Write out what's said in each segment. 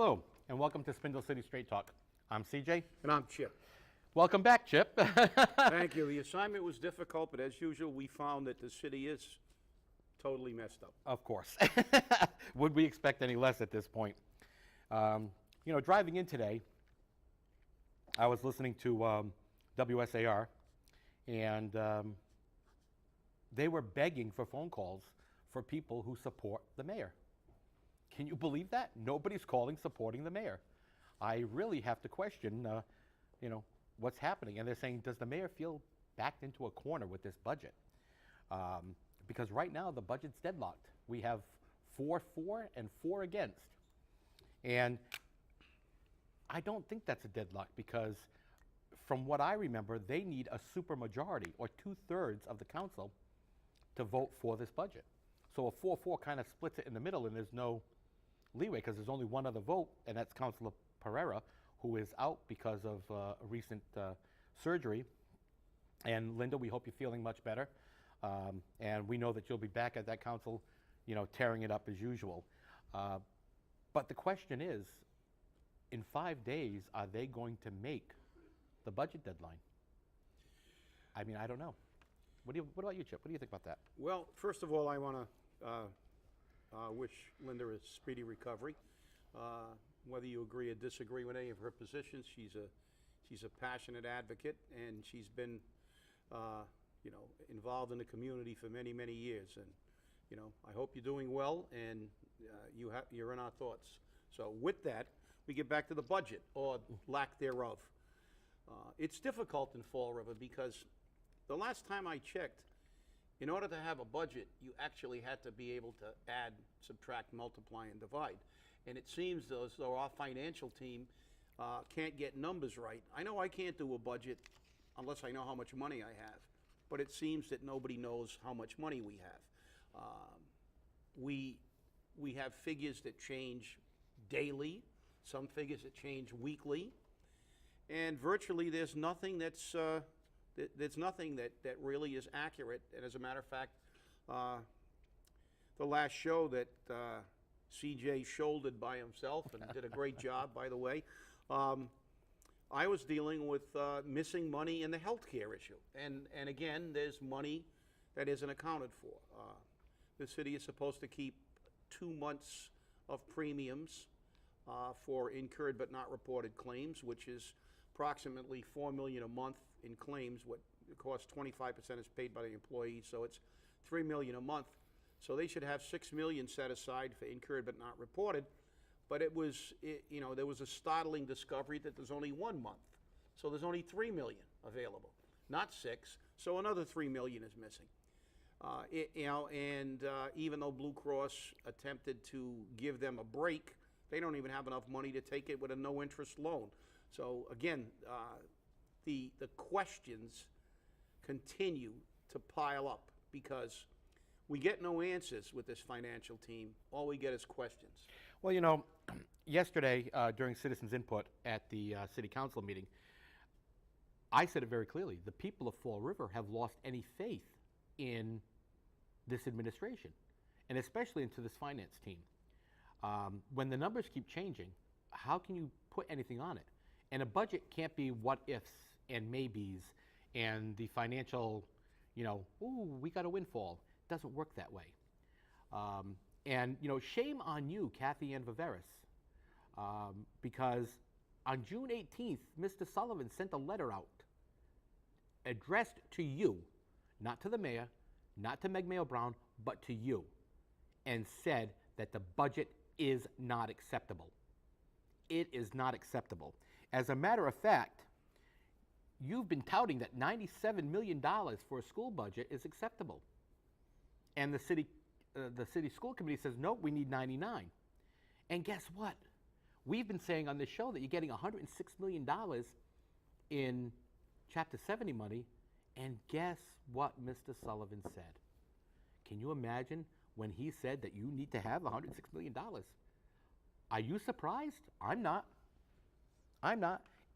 Hello, and welcome to Spindle City Straight Talk. I'm CJ. And I'm Chip. Welcome back, Chip. Thank you. The assignment was difficult, but as usual, we found that the city is totally messed up. Of course. Would we expect any less at this point? Driving in today, I was listening to WSAR, and they were begging for phone calls for people who support the mayor. Can you believe that? Nobody's calling supporting the mayor. I really have to question, what's happening. And they're saying, does the mayor feel backed into a corner with this budget? Because right now the budget's deadlocked. We have 4 for and 4 against. And I don't think that's a deadlock because from what I remember, they need a supermajority or 2/3 of the council to vote for this budget. So a 4-4 kind of splits it in the middle, and there's no leeway because there's only one other vote, and that's Councilor Pereira, who is out because of a recent surgery. And Linda, we hope you're feeling much better. And we know that you'll be back at that council, tearing it up as usual. But the question is, in 5 days, are they going to make the budget deadline? I mean, I don't know. What about you, Chip? What do you think about that? Well, first of all, I want to wish Linda a speedy recovery. Whether you agree or disagree with any of her positions, she's a passionate advocate, and she's been, involved in the community for many, many years. And, I hope you're doing well, and you're in our thoughts. So with that, we get back to the budget, or lack thereof. It's difficult in Fall River because the last time I checked, in order to have a budget, you actually had to be able to add, subtract, multiply, and divide. And it seems as though our financial team can't get numbers right. I know I can't do a budget unless I know how much money I have, but it seems that nobody knows how much money we have. We have figures that change daily, some figures that change weekly, and virtually there's nothing that's that really is accurate. And as a matter of fact, the last show that CJ shouldered by himself and did a great job, by the way, I was dealing with missing money in the healthcare issue. And again, there's money that isn't accounted for. The city is supposed to keep 2 months of premiums for incurred but not reported claims, which is approximately $4 million a month in claims. What it costs, 25% is paid by the employees, so it's $3 million a month. So they should have $6 million set aside for incurred but not reported. But there was a startling discovery that there's only 1 month. So there's only $3 million available, not 6. So another $3 million is missing. Even though Blue Cross attempted to give them a break, they don't even have enough money to take it with a no-interest loan. So again, the questions continue to pile up because we get no answers with this financial team. All we get is questions. Well, yesterday during citizens input at the city council meeting, I said it very clearly. The people of Fall River have lost any faith in this administration, and especially into this finance team. When the numbers keep changing, how can you put anything on it? And a budget can't be what ifs and maybes and the financial, we got a windfall. It doesn't work that way. Shame on you, Kathy Ann Viveris, because on June 18th, Mr. Sullivan sent a letter out addressed to you, not to the mayor, not to Meg Mayo Brown, but to you, and said that the budget is not acceptable. It is not acceptable. As a matter of fact, you've been touting that $97 million for a school budget is acceptable. And the city school committee says, no, we need 99. And guess what? We've been saying on this show that you're getting $106 million in Chapter 70 money, and guess what Mr. Sullivan said? Can you imagine when he said that you need to have $106 million? Are you surprised? I'm not.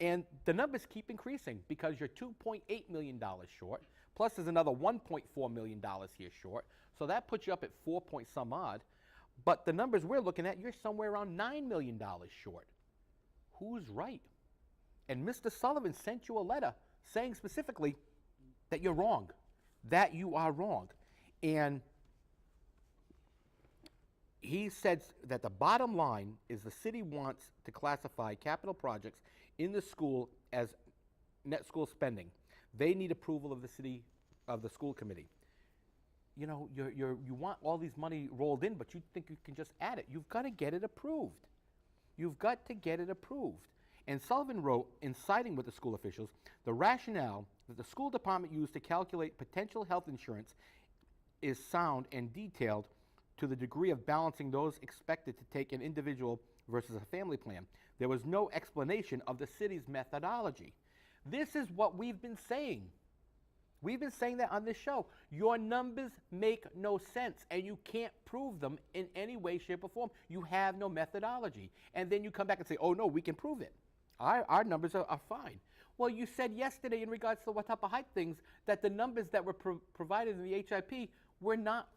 And the numbers keep increasing because you're $2.8 million short, plus there's another $1.4 million here short. So that puts you up at 4 point some odd. But the numbers we're looking at, you're somewhere around $9 million short. Who's right? And Mr. Sullivan sent you a letter saying specifically that you're wrong, that you are wrong. And he said that the bottom line is the city wants to classify capital projects in the school as net school spending. They need approval of the city, of the school committee. You know, you want all these money rolled in, but you think you can just add it. You've got to get it approved. You've got to get it approved. And Sullivan wrote, in siding with the school officials, the rationale that the school department used to calculate potential health insurance is sound and detailed to the degree of balancing those expected to take an individual versus a family plan. There was no explanation of the city's methodology. This is what we've been saying. We've been saying that on this show. Your numbers make no sense, and you can't prove them in any way, shape, or form. You have no methodology. And then you come back and say, oh, no, we can prove it. Our numbers are fine. Well, you said yesterday in regards to what type of hype things that the numbers that were provided in the HIP were not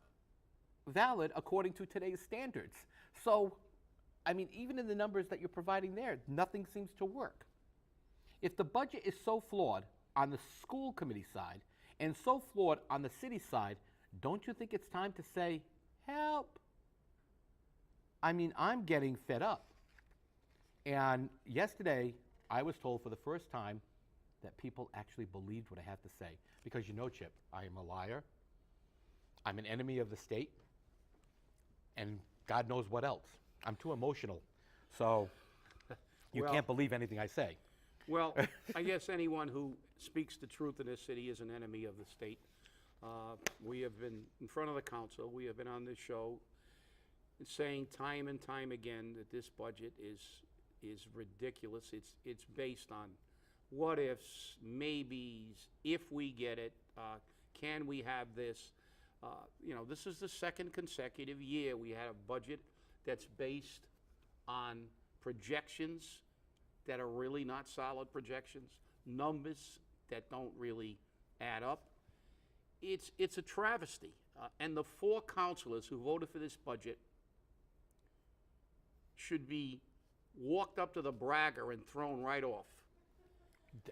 valid according to today's standards. So, I mean, even in the numbers that you're providing there, nothing seems to work. If the budget is so flawed on the school committee side and so flawed on the city side, don't you think it's time to say, help? I mean, I'm getting fed up. And yesterday, I was told for the first time that people actually believed what I had to say. Because you know, Chip, I am a liar. I'm an enemy of the state. And God knows what else. I'm too emotional. So you Well, can't believe anything I say. Well, I guess anyone who speaks the truth in this city is an enemy of the state. We have been in front of the council, we have been on this show saying time and time again that this budget is ridiculous. It's based on what ifs, maybes, if we get it, can we have this? You know, this is the second consecutive year we had a budget that's based on projections that are really not solid projections, numbers that don't really add up. It's a travesty. And the 4 councilors who voted for this budget should be walked up to the bragger and thrown right off.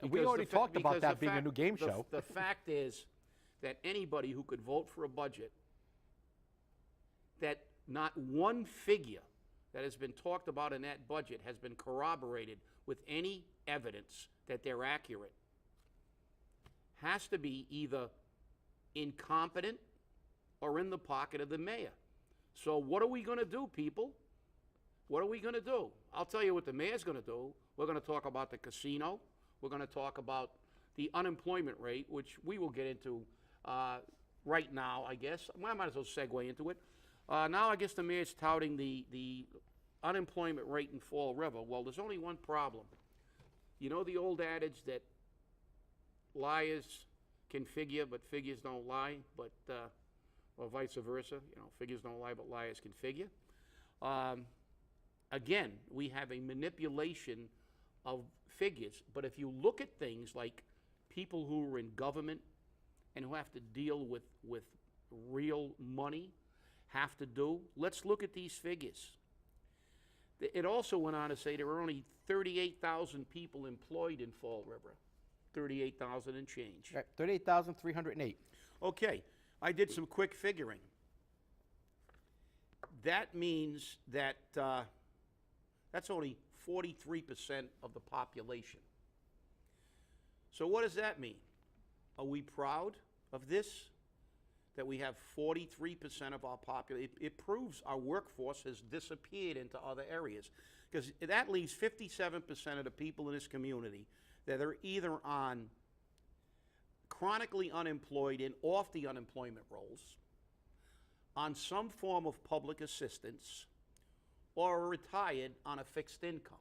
We Because already talked about that being a new game show. The fact is that anybody who could vote for a budget, that not one figure that has been talked about in that budget has been corroborated with any evidence that they're accurate, has to be either incompetent or in the pocket of the mayor. So what are we going to do, people? What are we going to do? I'll tell you what the mayor's going to do. We're going to talk about the casino. We're going to talk about the unemployment rate, which we will get into right now, I guess. I might as well segue into it. Now I guess the mayor's touting the unemployment rate in Fall River. Well, there's only one problem. You know the old adage that liars can figure, but figures don't lie, but or vice versa. You know, figures don't lie, but liars can figure. Again, we have a manipulation of figures, but if you look at things like people who are in government and who have to deal with real money have to do, let's look at these figures. It also went on to say there were only 38,000 people employed in Fall River. 38,000 and change. Right, 38,308. Okay, I did some quick figuring. That means that that's only 43% of the population. So what does that mean? Are we proud of this? That we have 43% of our population? It proves our workforce has disappeared into other areas. Because that leaves 57% of the people in this community that are either on chronically unemployed and off the unemployment rolls, on some form of public assistance, or are retired on a fixed income.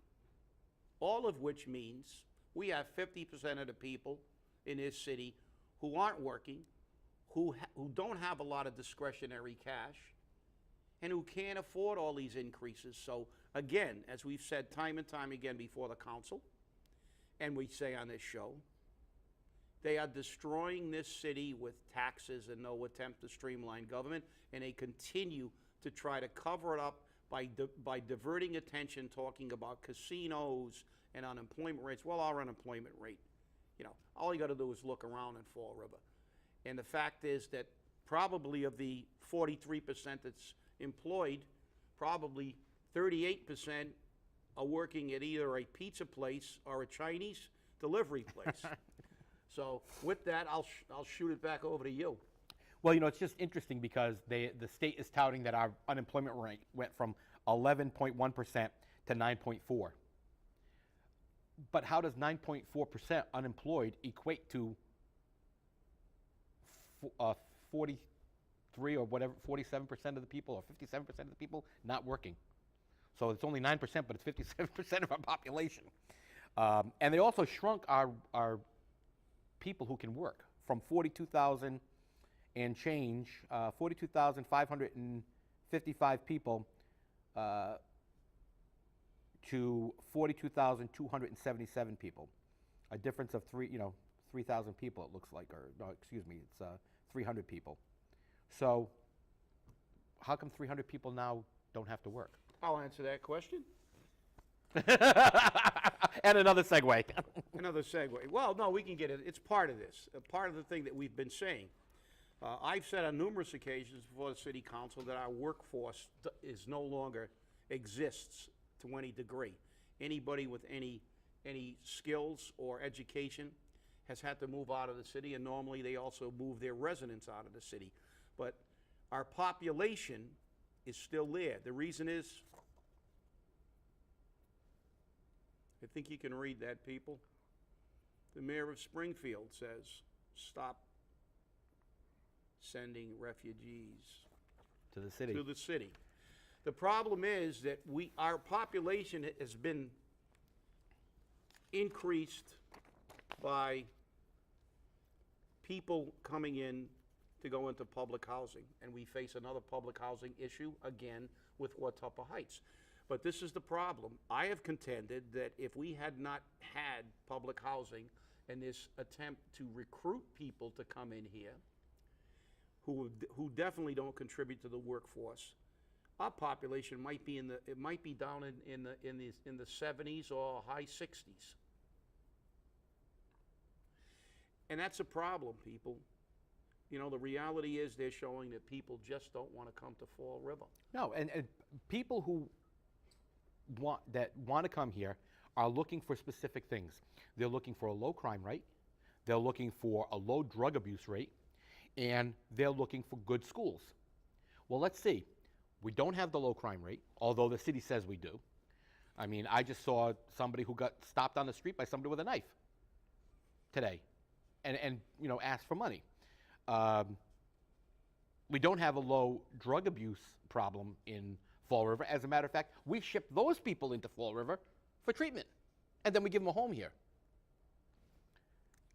All of which means we have 50% of the people in this city who aren't working, who don't have a lot of discretionary cash, and who can't afford all these increases. So again, as we've said time and time again before the council, and we say on this show, they are destroying this city with taxes and no attempt to streamline government, and they continue to try to cover it up by diverting attention, talking about casinos and unemployment rates. Well, our unemployment rate, all you got to do is look around in Fall River. And the fact is that probably of the 43% that's employed, probably 38% are working at either a pizza place or a Chinese delivery place. So with that, I'll shoot it back over to you. Well, it's just interesting because the state is touting that our unemployment rate went from 11.1% to 9.4%. But how does 9.4% unemployed equate to 43 or whatever, 47% of the people or 57% of the people not working? So it's only 9%, but it's 57% of our population. And they also shrunk our people who can work from 42,000 and change, 42,555 people to 42,277 people. A difference of 3,000 people, it looks like, or no, excuse me, it's 300 people. So how come 300 people now don't have to work? I'll answer that question. And another segue. Another segue. Well, no, we can get it. It's part of this. Part of the thing that we've been saying. I've said on numerous occasions before the city council that our workforce is no longer exists to any degree. Anybody with any skills or education has had to move out of the city, and normally they also move their residents out of the city. But our population is still there. The reason is, I think you can read that, people. The mayor of Springfield says, stop sending refugees To the city. to the city. The problem is that our population has been increased by people coming in to go into public housing, and we face another public housing issue again with Watuppa Heights. But this is the problem. I have contended that if we had not had public housing and this attempt to recruit people to come in here who definitely don't contribute to the workforce, our population might be down in the 70s or high 60s. And that's a problem, people. The reality is they're showing that people just don't want to come to Fall River. No, and people who want to come here are looking for specific things. They're looking for a low crime rate. They're looking for a low drug abuse rate. And they're looking for good schools. Well, let's see. We don't have the low crime rate, although the city says we do. I mean, I just saw somebody who got stopped on the street by somebody with a knife today and asked for money. We don't have a low drug abuse problem in Fall River. As a matter of fact, we ship those people into Fall River for treatment, and then we give them a home here.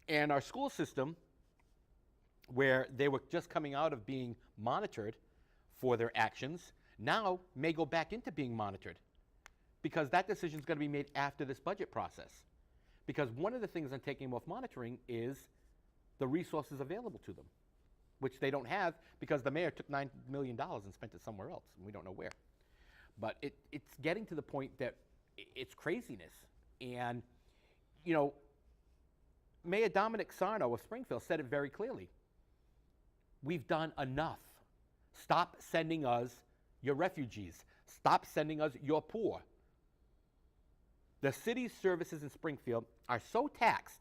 And our school system, where they were just coming out of being monitored for their actions, now may go back into being monitored, because that decision is going to be made after this budget process. Because one of the things on taking them off monitoring is the resources available to them, which they don't have because the mayor took $9 million and spent it somewhere else, and we don't know where. But it's getting to the point that it's craziness. And, Mayor Dominic Sarno of Springfield said it very clearly. We've done enough. Stop sending us your refugees. Stop sending us your poor. The city's services in Springfield are so taxed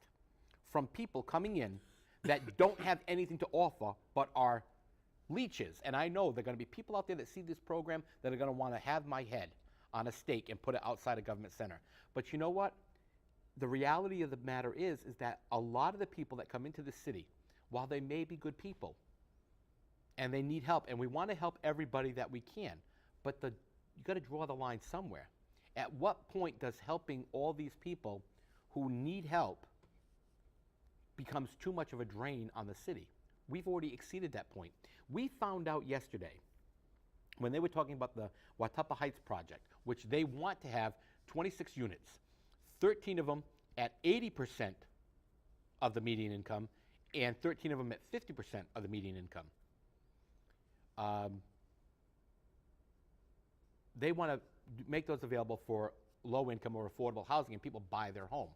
from people coming in that don't have anything to offer but are leeches. And I know there are going to be people out there that see this program that are going to want to have my head on a stake and put it outside a government center. But you know what? The reality of the matter is that a lot of the people that come into the city, while they may be good people, and they need help, and we want to help everybody that we can, but you got to draw the line somewhere. At what point does helping all these people who need help becomes too much of a drain on the city? We've already exceeded that point. We found out yesterday, when they were talking about the Watuppa Heights project, which they want to have 26 units, 13 of them at 80% of the median income, and 13 of them at 50% of the median income. they want to make those available for low-income or affordable housing, and people buy their home,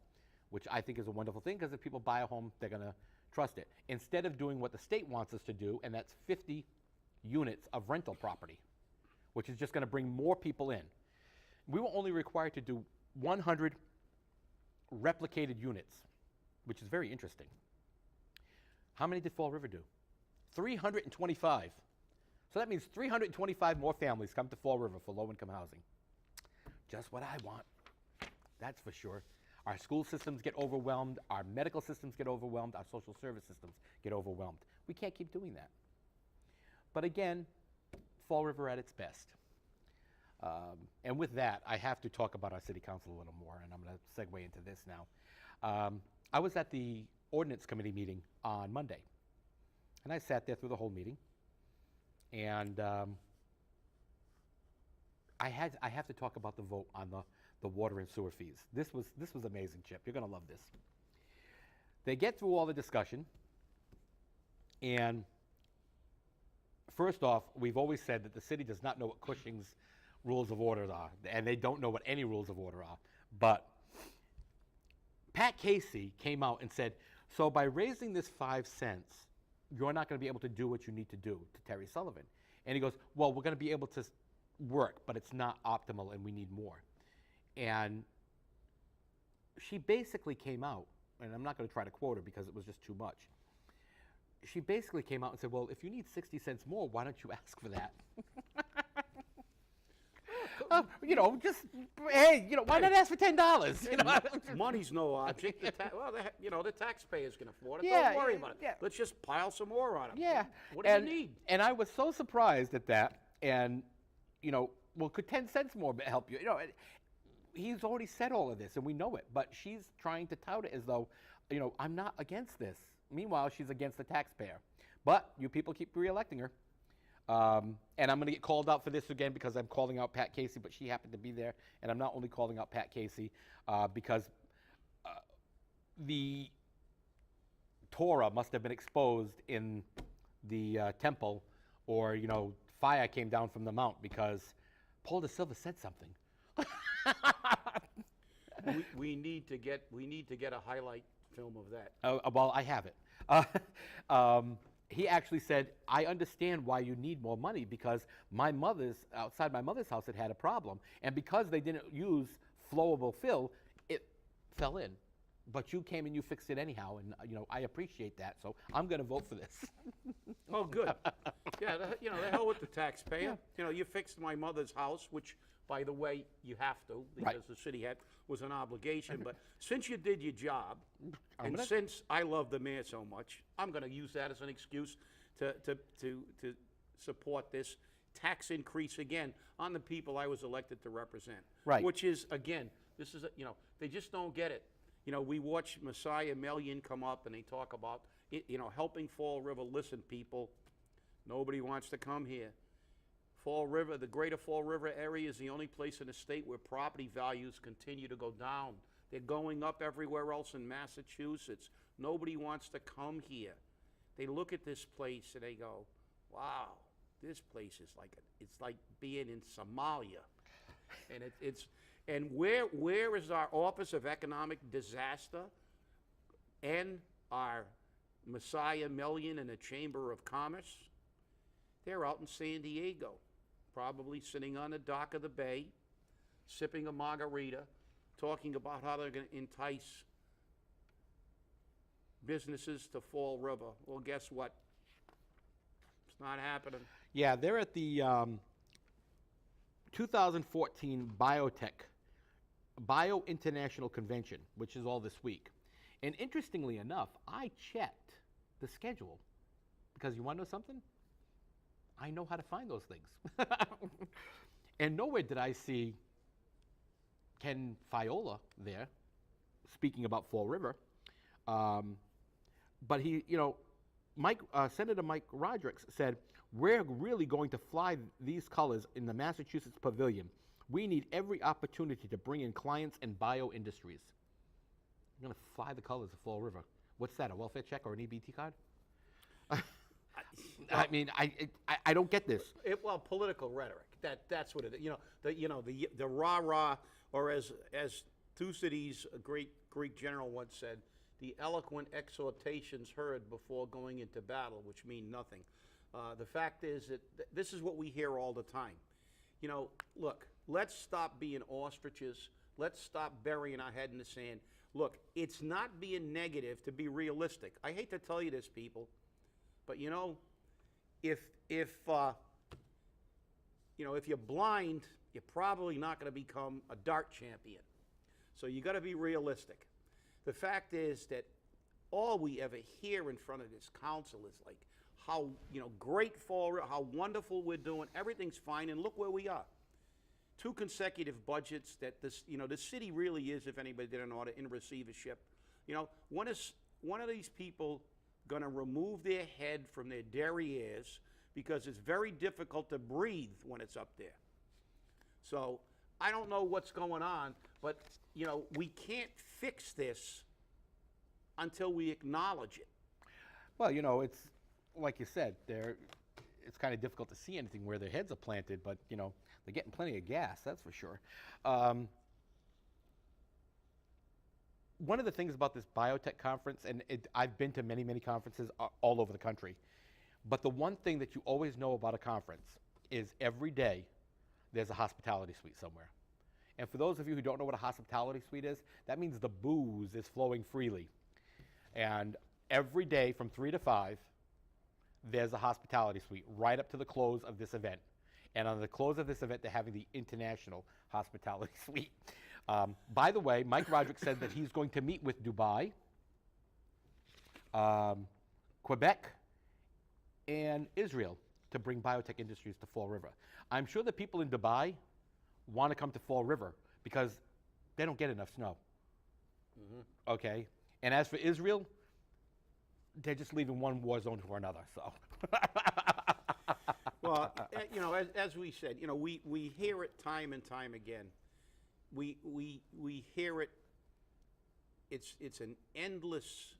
which I think is a wonderful thing, because if people buy a home, they're going to trust it. Instead of doing what the state wants us to do, and that's 50 units of rental property, which is just going to bring more people in. We were only required to do 100 replicated units, which is very interesting. How many did Fall River do? 325. So that means 325 more families come to Fall River for low-income housing. Just what I want, that's for sure. Our school systems get overwhelmed, our medical systems get overwhelmed, our social service systems get overwhelmed. We can't keep doing that. But again, Fall River at its best. And with that, I have to talk about our city council a little more, and I'm going to segue into this now. I was at the ordinance committee meeting on Monday, and I sat there through the whole meeting, and I have to talk about the vote on the water and sewer fees. This was amazing, Chip. You're going to love this. They get through all the discussion, and first off, we've always said that the city does not know what Cushing's rules of order are, and they don't know what any rules of order are. But Pat Casey came out and said, so by raising this 5 cents, you're not going to be able to do what you need to do to Terry Sullivan. And he goes, well, we're going to be able to work, but it's not optimal and we need more. And she basically came out, and I'm not going to try to quote her because it was just too much. She basically came out and said, well, if you need 60 cents more, why don't you ask for that? Just, hey, why not ask for $10? Money's no object. The taxpayers can afford it. Yeah, Don't worry about it. yeah. Let's just pile some more on them. Yeah. What do you need? And I was so surprised at that. And, well, could 10 cents more help you? He's already said all of this, and we know it. But she's trying to tout it as though, I'm not against this. Meanwhile, she's against the taxpayer. But you people keep reelecting her. And I'm going to get called out for this again because I'm calling out Pat Casey, but she happened to be there. And I'm not only calling out Pat Casey because the Torah must have been exposed in the temple, or, fire came down from the mount because Paul de Silva said something. we need to get a highlight film of that. Well, I have it. He actually said, I understand why you need more money because outside my mother's house, it had a problem. And because they didn't use flowable fill, it fell in. But you came and you fixed it anyhow, and I appreciate that. So I'm going to vote for this. Oh, good. Yeah, the hell with the taxpayer. Yeah. You fixed my mother's house, which, by the way, you have to because Right. the city was an obligation. But since you did your job, and gonna- since I love the mayor so much, I'm going to use that as an excuse to support this tax increase again on the people I was elected to represent. Right. Which is, again, this is they just don't get it. We watch Messiah Melian come up and they talk about helping Fall River. Listen, people, nobody wants to come here. Fall River, the greater Fall River area is the only place in the state where property values continue to go down. They're going up everywhere else in Massachusetts. Nobody wants to come here. They look at this place and they go, wow, this place is it's like being in Somalia. And and where is our Office of Economic Disaster and our Messiah Melian and the Chamber of Commerce? They're out in San Diego, probably sitting on the dock of the bay, sipping a margarita, talking about how they're going to entice businesses to Fall River. Well, guess what? It's not happening. Yeah, they're at the 2014 Bio International Convention, which is all this week. And interestingly enough, I checked the schedule because you want to know something? I know how to find those things. And nowhere did I see Ken Fiola there speaking about Fall River. But he, Senator Mike Roderick said, we're really going to fly these colors in the Massachusetts Pavilion. We need every opportunity to bring in clients and bio industries. We're going to fly the colors of Fall River. What's that, a welfare check or an EBT card? I mean, I don't get this. Well, political rhetoric. That's what it is. The rah rah, or as Thucydides, a great Greek general, once said, the eloquent exhortations heard before going into battle, which mean nothing. The fact is that this is what we hear all the time. Look, let's stop being ostriches. Let's stop burying our head in the sand. Look, it's not being negative to be realistic. I hate to tell you this, people, but if you're blind, you're probably not going to become a dart champion. So you got to be realistic. The fact is that all we ever hear in front of this council is like how grateful, how wonderful we're doing. Everything's fine, and look where we are. 2 consecutive budgets that the city really is, if anybody didn't know, in receivership. When is one of these people going to remove their head from their derrieres, because it's very difficult to breathe when it's up there. So I don't know what's going on, but we can't fix this until we acknowledge it. Well, it's like you said, it's kind of difficult to see anything where their heads are planted, but they're getting plenty of gas, that's for sure. One of the things about this biotech conference, and I've been to many, many conferences all over the country, but the one thing that you always know about a conference is every day there's a hospitality suite somewhere. And for those of you who don't know what a hospitality suite is, that means the booze is flowing freely. And every day from 3 to 5, there's a hospitality suite right up to the close of this event. And on the close of this event, they're having the International Hospitality Suite. By the way, Mike Roderick said that he's going to meet with Dubai, Quebec, and Israel to bring biotech industries to Fall River. I'm sure the people in Dubai want to come to Fall River because they don't get enough snow. Mm-hmm. Okay? And as for Israel, they're just leaving one war zone for another, so. Well, as we said, we hear it time and time again. We hear it. It's an endless,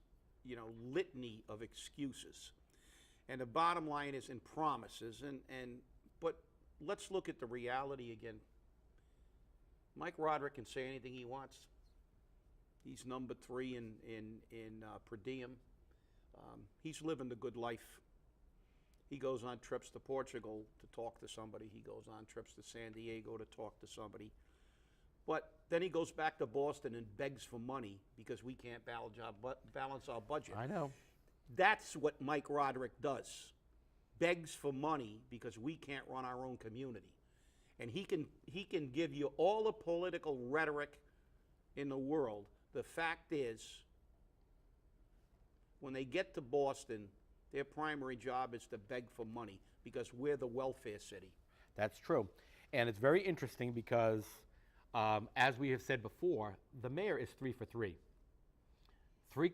litany of excuses, and the bottom line is in promises. But let's look at the reality again. Mike Roderick can say anything he wants. He's number 3 in per diem. He's living the good life. He goes on trips to Portugal to talk to somebody. He goes on trips to San Diego to talk to somebody. But then he goes back to Boston and begs for money because we can't balance our budget. I know. That's what Mike Roderick does. Begs for money because we can't run our own community. And he can give you all the political rhetoric in the world. The fact is, when they get to Boston, their primary job is to beg for money because we're the welfare city. That's true. And it's very interesting because, as we have said before, the mayor is 3 for 3. 3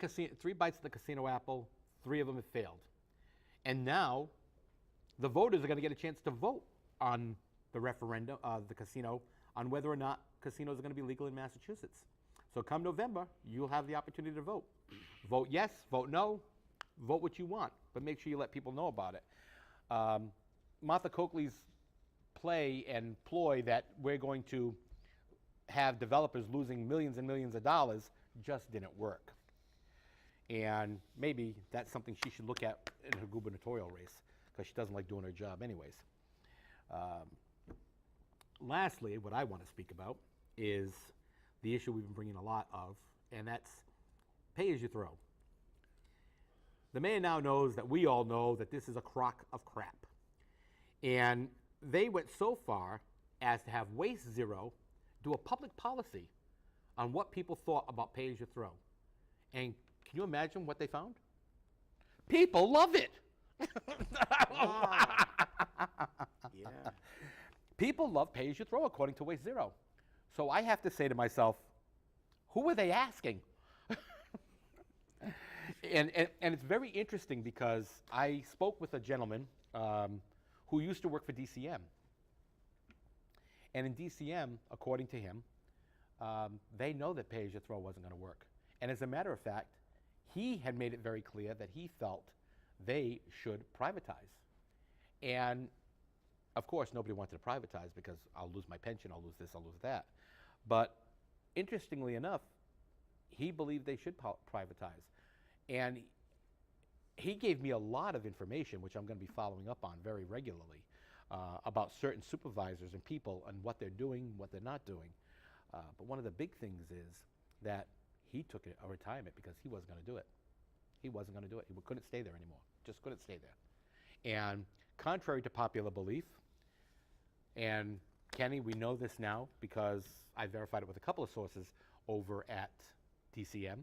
bites of the casino apple, 3 of them have failed. And now the voters are going to get a chance to vote on the referendum, the casino, on whether or not casinos are going to be legal in Massachusetts. So come November, you'll have the opportunity to vote. Vote yes, vote no, vote what you want, but make sure you let people know about it. Martha Coakley's play and ploy that we're going to have developers losing millions and millions of dollars just didn't work. And maybe that's something she should look at in her gubernatorial race, because she doesn't like doing her job anyways. Lastly, what I want to speak about is the issue we've been bringing a lot of, and that's pay as you throw. The mayor now knows that we all know that this is a crock of crap. And they went so far as to have Waste Zero do a public policy on what people thought about pay as you throw. And can you imagine what they found? People love it. Wow. Yeah. People love pay as you throw, according to Waste Zero. So I have to say to myself, who are they asking? And it's very interesting because I spoke with a gentleman who used to work for DCM. And in DCM, according to him, they know that pay as you throw wasn't going to work. And as a matter of fact, he had made it very clear that he felt they should privatize. And of course, nobody wanted to privatize because I'll lose my pension, I'll lose this, I'll lose that. But interestingly enough, he believed they should privatize. And he gave me a lot of information, which I'm going to be following up on very regularly, about certain supervisors and people and what they're doing, what they're not doing. But one of the big things is that he took a retirement because he wasn't going to do it. He wasn't going to do it. He couldn't stay there anymore. Just couldn't stay there. And contrary to popular belief, and Kenny, we know this now because I verified it with a couple of sources over at TCM.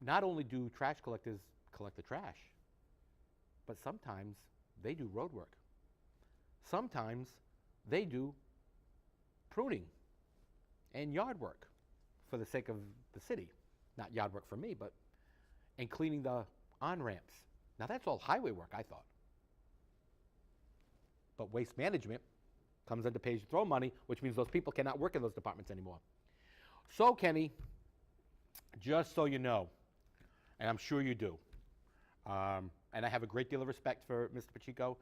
Not only do trash collectors collect the trash, but sometimes they do road work. Sometimes they do pruning and yard work for the sake of the city. Not yard work for me, but and cleaning the on-ramps. Now that's all highway work, I thought. But waste management comes under pay-as-you-throw money, which means those people cannot work in those departments anymore. So, Kenny, just so you know, and I'm sure you do, and I have a great deal of respect for Mr. Pacheco.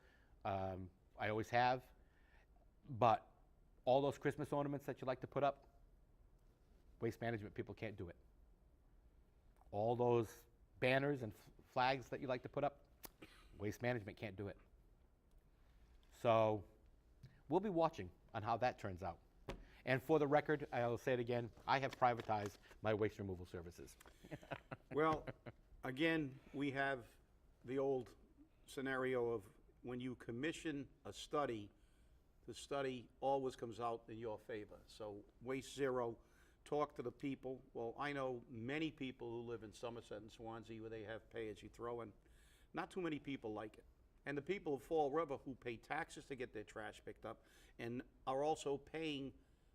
I always have. But all those Christmas ornaments that you like to put up, waste management people can't do it. All those banners and flags that you like to put up, waste management can't do it. So we'll be watching on how that turns out. And for the record, I'll say it again, I have privatized my waste removal services. Well, again, we have the old scenario of when you commission a study, the study always comes out in your favor. So Waste Zero, talk to the people. Well, I know many people who live in Somerset and Swansea where they have pay-as-you-throw, and not too many people like it. And the people of Fall River who pay taxes to get their trash picked up and are also paying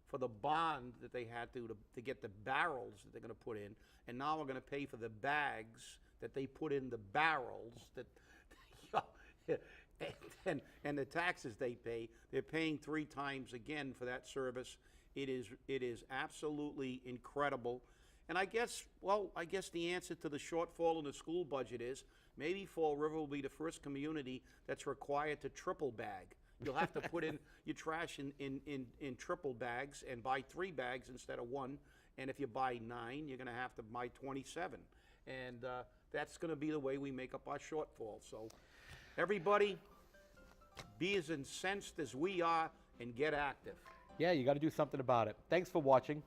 for the bond that they had to get the barrels that they're going to put in, and now we're going to pay for the bags that they put in the barrels that, and the taxes they pay. They're paying 3 times again for that service. It is absolutely incredible. And I guess the answer to the shortfall in the school budget is maybe Fall River will be the first community that's required to triple bag. You'll have to put in your trash in triple bags and buy 3 bags instead of 1. And if you buy 9, you're going to have to buy 27. And that's going to be the way we make up our shortfall. So everybody, be as incensed as we are and get active. Yeah, you got to do something about it. Thanks for watching.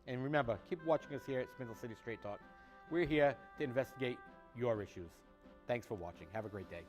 And remember, keep watching us here at Spindle City Straight Talk. We're here to investigate your issues. Thanks for watching. Have a great day.